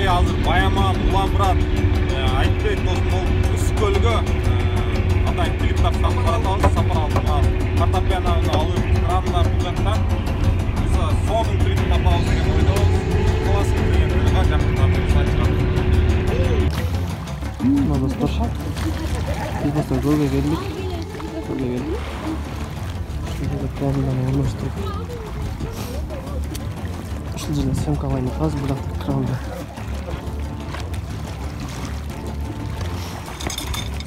азыр Баяман, Уламурат айтпайт болсун, ол Ысыкөлгө атайын клип тапсырып баратабыз, сапар алдыма фортепианоны алып, крандар бул жакта. Биз сонун клипин тапабыз деген ойдобуз. Классик деген ойга жакында сайчыгат. Достор, biz dostlar gölge geldik. Şurada krandan ornaştırıp ушул жерде съемка кылайын деп азыр бирок кранда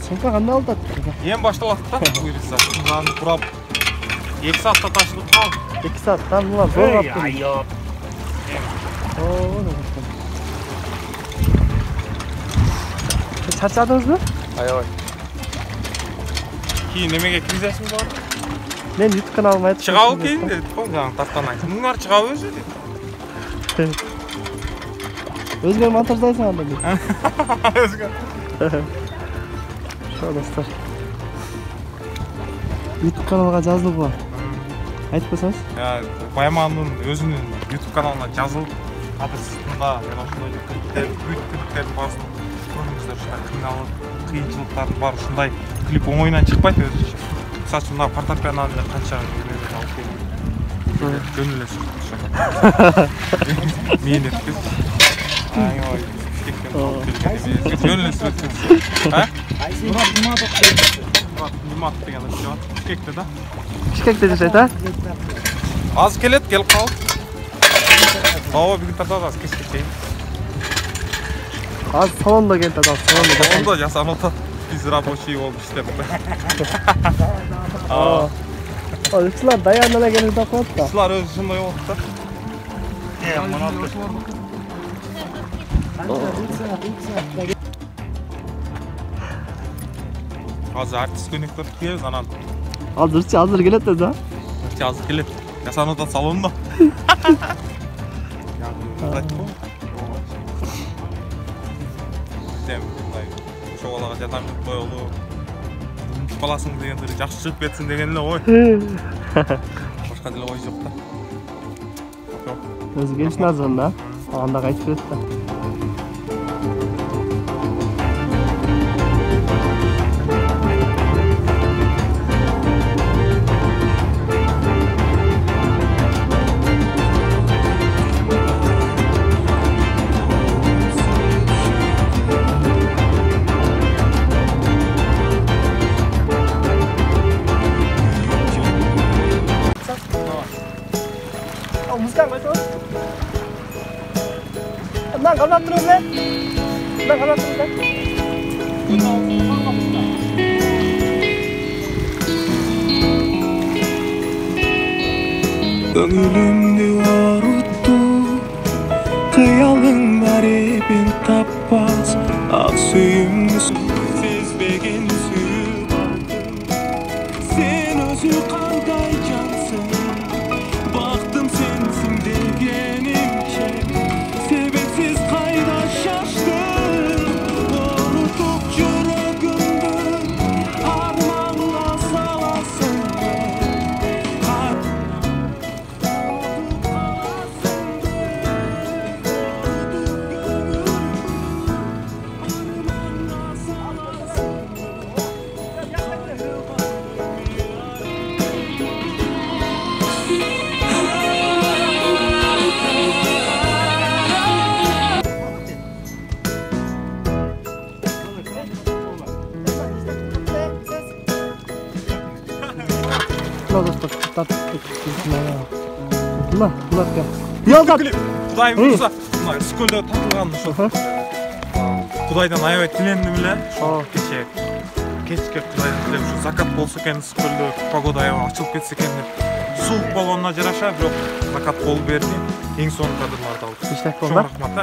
съемка кандай болуп атат? Эми башталат да, буюрса. Мынаны турап 2 саатта ташылып калды. 2 сааттан мына зор каптым. Чарчадыңызбы? Аябай. Кийин немеге киргизесиң бар? Мен YouTube каналыма айтып чыгабы кийин дедим, жаңы тартанайын. Муңар чыгабы өзү деп. Өзгө монтаждайсың анда деп. Өзгө. Шо достор. YouTube каналга жазылбы. Айтып койсоңуз? Баямандын өзүнүн YouTube каналына жазылып, азыр сызында мен ошондой клиптердин баарысын көрүңүздөр, ушундай кыйынчылыктардын баары ушундай клип оңойунан чыкпайт өзүчө. Мисалы үчүн мына фортепианону канча алып келдим. Жөн эле сүрүп мен эткиз. Аябай жөн эле сүрүп. Мурат Ниматов деген ошо Бишкекте да. Бишкекте жашайт, а? Азыр келет, келип калып. Ооба, бүгүн тартабыз кечке чейин. Азыр салондо келип атабыз, салондо жасанып атат. Биз рабочий болуп иштеп. Ушулар даяндан эле келип атат да. Ушулар өзү ушундай болот да. Азыр артист көнөктөрдү кийебиз, анан азыр келет да? Азыр келет. Жасанып атат салондо. Ошол балага жардам берип коелу. Баласың дегендер жакшы чыгып кетсин деген эле ой. Башка деле ой жок да. Өзү келишин арзан да. Анда кайтып кетет да. Muzikani koysanız. Bundan kazan durun lan. Bundan kazan durun lan. Ömrümdü aruttu, kıyalın garibin tappaz, aksuyumdu sezbegen suyup aldım. Sen özü kanday cansın, baktım sensin degenimce, sebepsiz kayda şaştım, unutup yüreğimde armanla salasın. Dostlar, Bunlar gel. Yoldat. Кудай мырза, мына Ысыкөлдө тартылган ошо. Кудайдан аябай тилендим эле. Кечке Кудайдан тилеп ушу закат болсо экен, Ысыкөлдө погода аябай ачылып кетсе экен деп. Суук болгонуна жараша, бирок закат болуп берди. Эң соңку кадрмарды алдык. Иштек болду. Рахмат.